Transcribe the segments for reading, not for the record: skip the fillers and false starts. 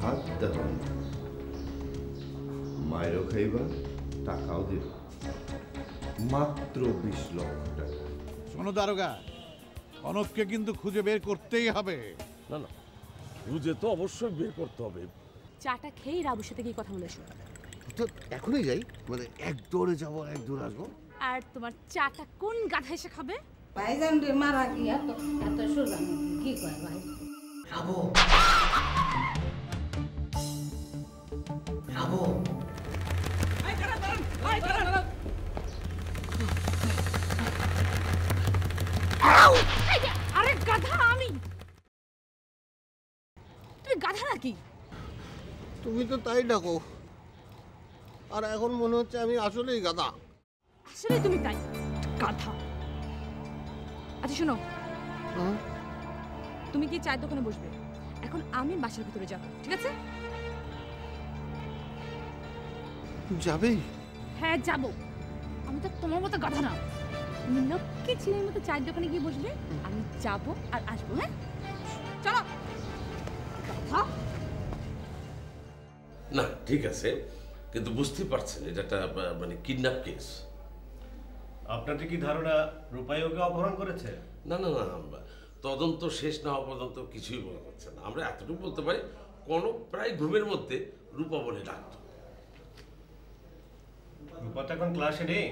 হাত দেওয়া মায়েরও খাইবা, টাকাও দিব, মাত্র 20 লক্ষ টাকা। শোনো দারোগা, কনককে কিন্তু খুঁজে বের করতেই হবে। না না, খুঁজে তো অবশ্যই বের করতে হবে। চাটা খেয়ে রাবুর সাথে গিয়ে কথা বলে এসো। তো এখনই যাই, মানে এক দৌড়ে যাবো এক দৌড়ে আসবো। আর তোমার চাটা কোন গাধা এসে খাবে? ভাইজান রে মারা কি এত এত সোজা কি কয় ভাই? রাবো রাবো আরে গাধা আমি, তুই গাধা নাকি? তুমি তো তাই ডাকো, আর এখন মনে হচ্ছে আমি আসলেই গাধা। আসলে তুমি তাই গাধা। আচ্ছা শোনো, তুমি কি চায়ের দোকানে বসবে? এখন আমি বাসার ভিতরে যাবো, ঠিক আছে? যাবেই? হ্যাঁ যাবো। আমি তো তোমার মতো গাধা না। তুমি লক্ষ্মী ছেলের মতো চায়ের দোকানে গিয়ে বসবে, আমি যাবো আর আসবো। হ্যাঁ চলো। গাধা। না ঠিক আছে, কিন্তু বুঝতে পারছেন এটা একটা মানে কিডন্যাপ কেস। আপনাদের কি ধারণা রূপাই ওকে অপহরণ করেছে? না না না, তদন্ত শেষ না হওয়া পর্যন্ত কিছুই বলা যাচ্ছে না। আমরা এতটুকু বলতে পারি, কোনো প্রায় ঘুমের মধ্যে রূপা বলে ডাকতো। রূপা তো এখন ক্লাসে নেই,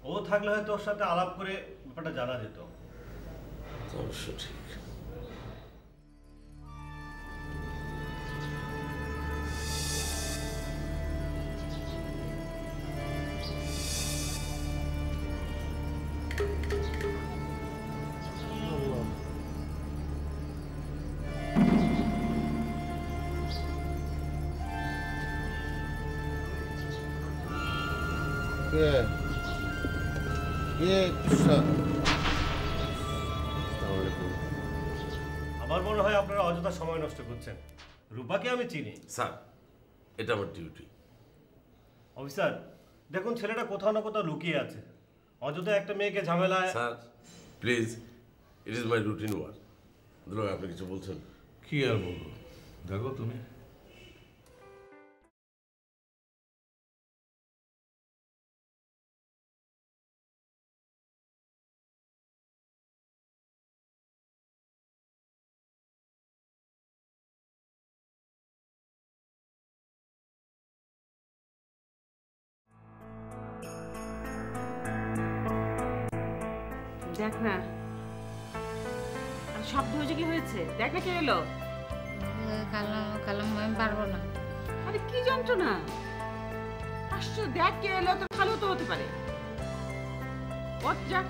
ও থাকলে হয়তো ওর সাথে আলাপ করে ব্যাপারটা জানা যেত। অবশ্য ঠিক। আমার মনে হয় আপনারা অযথা সময় নষ্ট করছেন। রূপাকে আমি চিনি স্যার, এটা আমার ডিউটি। অফিসার দেখুন, ছেলেটা কোথাও না কোথাও লুকিয়ে আছে। অযথা একটা মেয়েকে ঝামেলায়। Sir please, it is my routine work. দুলাভাই আপনি কিছু বলছেন? কি আর বলবো, দেখো তুমি দেখ না, শব্দ হয়েছে, কি হয়েছে? দেখ না কে এলো। কালাম আমি পারবো না। আরে কি যন্ত্রণা! আসছো, দেখ কে এলো, তোর খালু তো হতে পারে। ওঠ যা।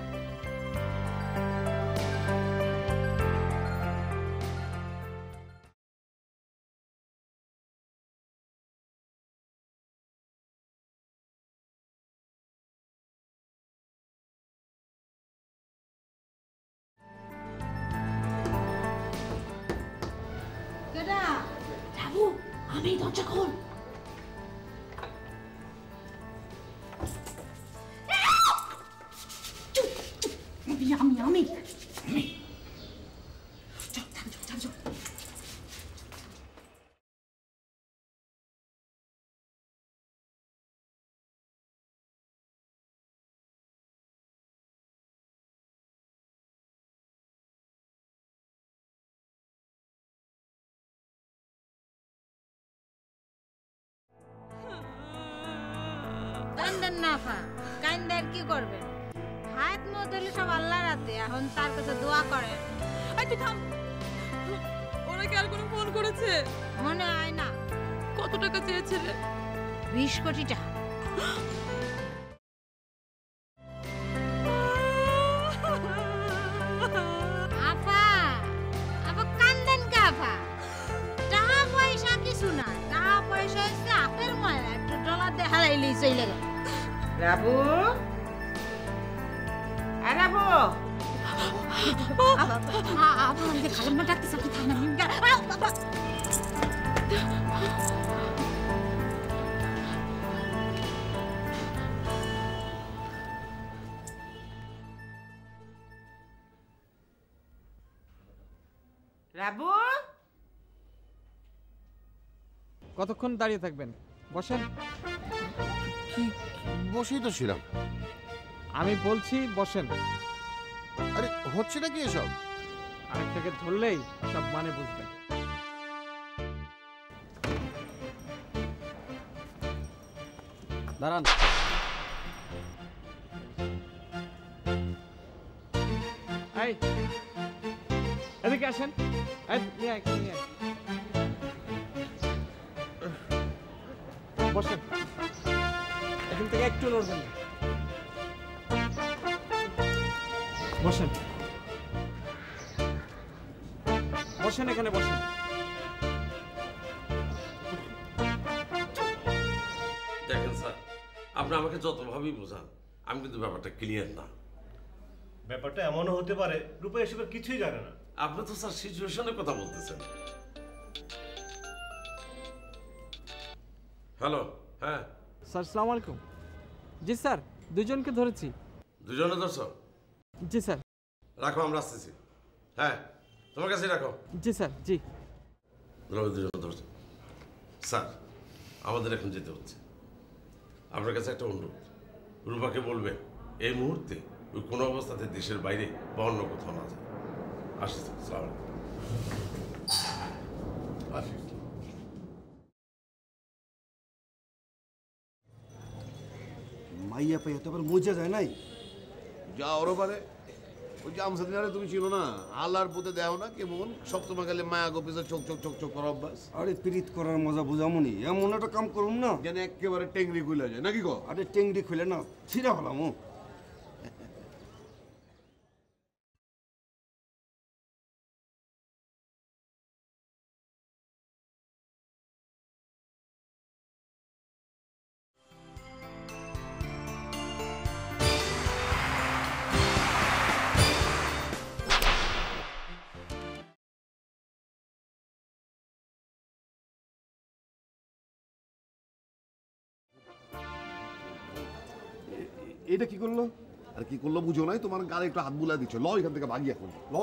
রাবু, আমি দরজা খোল। আমি কাইন্দার কি করবেন? হাত মত হলে সব আল্লাহর হাতে, এখন তার কাছে দোয়া করেন। তুই থাম। ওরা কি আর কোনো ফোন করেছে? মনে হয় না। কত টাকা চেয়েছে রে? 20 কোটি টাকা। আফা আফা কান্দেন কে আফা? টাকা পয়সা কিছু না, টাকা পয়সা হচ্ছে হাতের ময়লা, একটু ডলার দিয়ে হারাইলেই চলে গেল। রাবু, রাবু, আমাদের খালাম্মা ডাকতেছে, আপনি থামেন। রাবু, কতক্ষণ দাঁড়িয়ে থাকবেন? বসেন। কি বসেই তো ছিলাম। আমি বলছি বসেন। আরে হচ্ছে নাকি এসব? আরেকটাকে ধরলেই সব মানে বুঝবেন। দাঁড়ান। এই এদিকে আসেন। এই নিয়ে আয়, নিয়ে আয়। বসেন। এখান থেকে একটু নড়বেন না। বসেন বসেন, এখানে বসেন। দেখেন স্যার, আপনি আমাকে যতভাবেই বোঝান, আমি কিন্তু ব্যাপারটা ক্লিয়ার না। ব্যাপারটা এমনও হতে পারে রূপা এসবের কিছুই জানে না। আপনি তো স্যার সিচুয়েশনের কথা বলতেছেন। হ্যালো, হ্যাঁ স্যার আসসালামু আলাইকুম। জি স্যার, দুজনকে ধরেছি। দুজনে ধরছ? জি স্যার। রাখো, আমরা আসতেছি। হ্যাঁ, তোমার কাছে রাখো। জি স্যার। জি দুজনে ধরছ। স্যার, আমাদের এখন যেতে হচ্ছে। আপনার কাছে একটা অনুরোধ, রূপাকে বলবেন এই মুহূর্তে ওই কোনো অবস্থাতে দেশের বাইরে বা অন্য কোথাও না যায়। আসছি স্যার, আসসালামু আলাইকুম। মাইয়া পাইয়া তো আবার মজা যায় নাই। যা ওর পারে ওই যে আমসাদিনারে তুমি ছিল না, আল্লাহর পুতে দেও না কেমন সপ্তমা গেলে মায়া গোপিসে চোখ চোখ চোখ চোখ করা অভ্যাস। আরে পিরিত করার মজা বুঝামনি, এমন একটা কাম করুন না যেন একেবারে টেংরি খুলে যায় নাকি গো? আরে টেংরি খুলে না ছিঁড়া হলাম। এটা কি করলো? আর কি করলো বুঝো নাই, তোমার গালে একটু হাত বুলা দিচ্ছ। ল এখান থেকে ভাগি এখন, ল।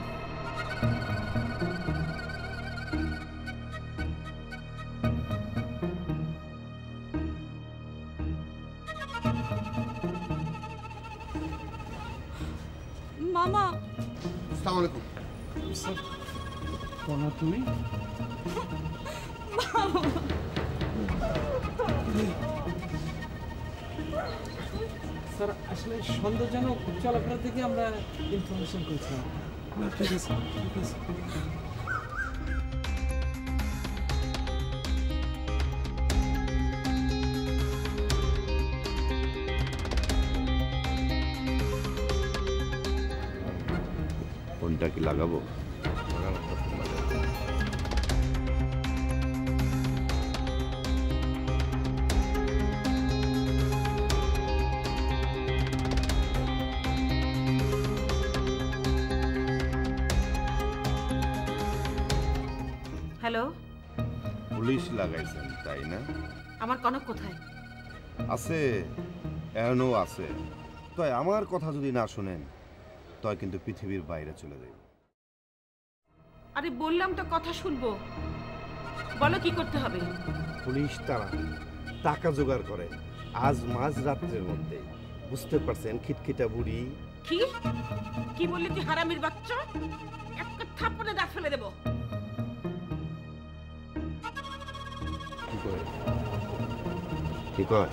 মামা। আসসালামু আলাইকুম। কোনা তুমি? স্যার আসলে সন্দেহজনক চলাফেরা থেকে আমরা ইনফরমেশন করেছিলাম। ঠিক আছে, ঠিক আছে। ফোনটা কি লাগাবো? হ্যালো, পুলিশ লাগাইছেন তাই না? আমার কনক কোথায়? আছে, এখনো আছে। তাই আমার কথা যদি না শুনেন তাই কিন্তু পৃথিবীর বাইরে চলে যাবে। আরে বললাম তো কথা শুনবো, বলো কি করতে হবে? পুলিশ তারা টাকা জোগাড় করে আজ মাঝ রাত্রের মধ্যে, বুঝতে পারছেন? খিটখিটা বুড়ি। কি কি বললি তুই হারামির বাচ্চা? একটা থাপ্পড়ে দাঁত ফেলে দেবো। কি করে? কি কয়?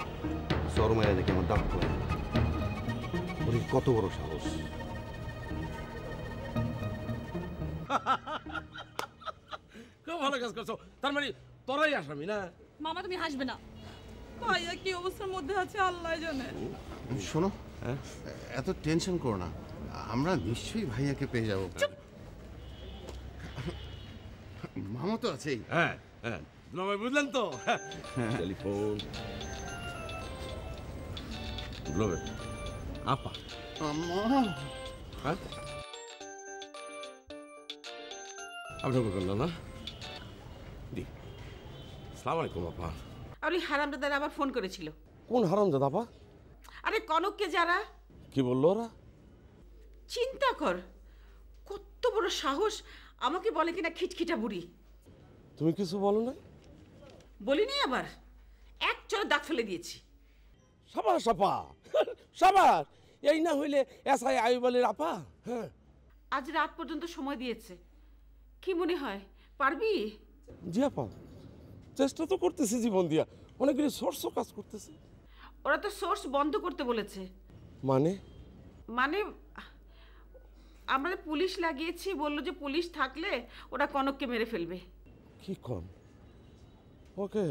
শরমাইয়া দেখে আমার দাঁত করে। বুড়ির কত বড় সাহস! খুব ভালো কাজ করছো। তার মানে তোরাই আসামি না? মামা তুমি হাসবে না, ভাইয়া কি অবস্থার মধ্যে আছে আল্লাহ জানে। শোনো, এত টেনশন করো না, আমরা নিশ্চয়ই ভাইয়াকে পেয়ে যাবো। মামা তো আছেই। হ্যাঁ হ্যাঁ, ভাই বুঝলেন তো? টেলিফোন গ্লোবে আপা। হ্যাঁ, আপনাকে করলো না? জি, আসসালামু আলাইকুম আপা। আর ওই হারামদাদারা আবার ফোন করেছিল। কোন হারামজাদা আপা? আরে কনককে যারা। কি বললো ওরা? চিন্তা কর, কত বড় সাহস, আমাকে বলে কিনা খিটখিটা বুড়ি। তুমি কিছু বলো না? বলিনি আবার এক চলে দাগ ফেলে দিয়েছি। সাবাস আপা, সাবাস। এই না হইলে এসআই আইবলের আপা। হ্যাঁ, আজ রাত পর্যন্ত সময় দিয়েছে, কি মনে হয় পারবি? জি আপা, চেষ্টা তো করতেছি জীবন দিয়া, অনেকগুলি সোর্সও কাজ করতেছে। ওরা তো সোর্স বন্ধ করতে বলেছে। মানে? মানে আমরা পুলিশ লাগিয়েছি, বললো যে পুলিশ থাকলে ওরা কনককে মেরে ফেলবে। কি কন? ওকে,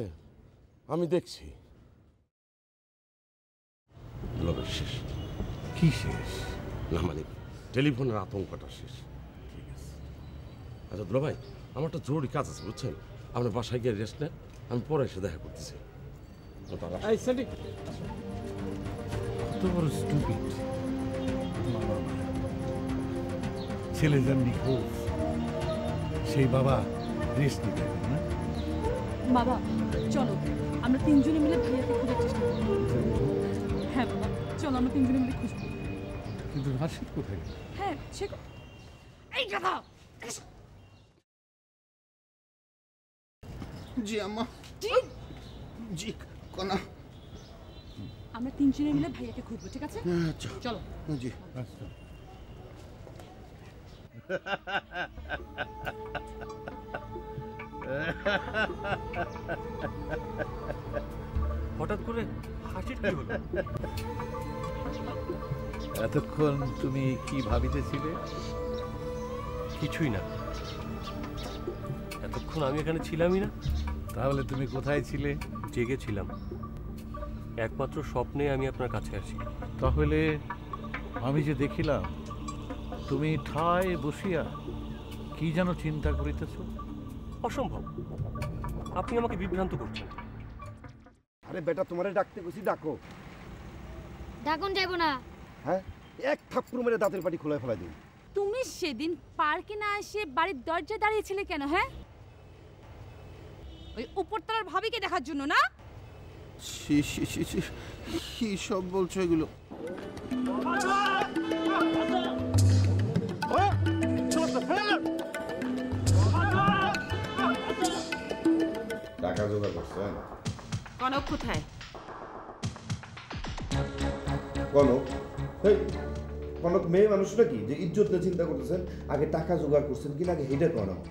আমি দেখছি। দুলাভাই শেষ। কি শেষ? না মানে টেলিফোনের আতঙ্কটা শেষ। ঠিক আছে। আচ্ছা দুলাভাই, আমার একটা জরুরি কাজ আছে বুঝছেন, আপনার বাসায় গিয়ে রেস্ট নেন, আমি পরে এসে দেখা করতেছি। এই সেটি কত বড় স্টুপিড ছেলে, যার নিখোঁজ, সেই বাবা রেস্ট নিতে পারে না। বাবা চলো আমরা তিনজনে মিলে ভাইয়াকে খোঁজার চেষ্টা করব। হ্যাঁ বাবা চলো আমরা তিনজনে মিলে খুঁজবো। কিন্তু রাশিদ কোথায় গেল? হ্যাঁ সে এই কথা। জি আম্মা। জি কনা। আমরা তিনজনে মিলে ভাইয়াকে খুঁজবো, ঠিক আছে? আচ্ছা চলো। জি আচ্ছা। হঠাৎ করে হাসির কি হলো? এতক্ষণ তুমি কি ভাবিতেছিলে? কিছুই না, এতক্ষণ আমি এখানে ছিলামই না। তাহলে তুমি কোথায় ছিলে? জেগেছিলাম, একমাত্র স্বপ্নে আমি আপনার কাছে আসি। তাহলে আমি যে দেখিলাম তুমি ঠায় বসিয়া কি যেন চিন্তা করিতেছ। অসম্ভব, আপনি আমাকে বিভ্রান্ত করছেন। আরে বেটা, তোমারে ডাকতে গেছি, ডাকো। ডাকুন যাইব না। হ্যাঁ, এক থাপ্পড় মেরে দাঁতের পাটি খোলায় ফেলাই দিই। তুমি সেদিন পার্কে না এসে বাড়ির দরজায় দাঁড়িয়েছিলে কেন? হ্যাঁ, ওই উপরতলার ভাবিকে দেখার জন্য না? সি সি সি সি, কি সব বলছো এগুলো? টাকা জোগাড় করছেন? কনক কোথায়? কনক? এই কনক মেয়ে মানুষ নাকি যে ইজ্জত নিয়ে চিন্তা করতেছেন? আগে টাকা জোগাড় করছেন কিনা আগে হেডে কনক।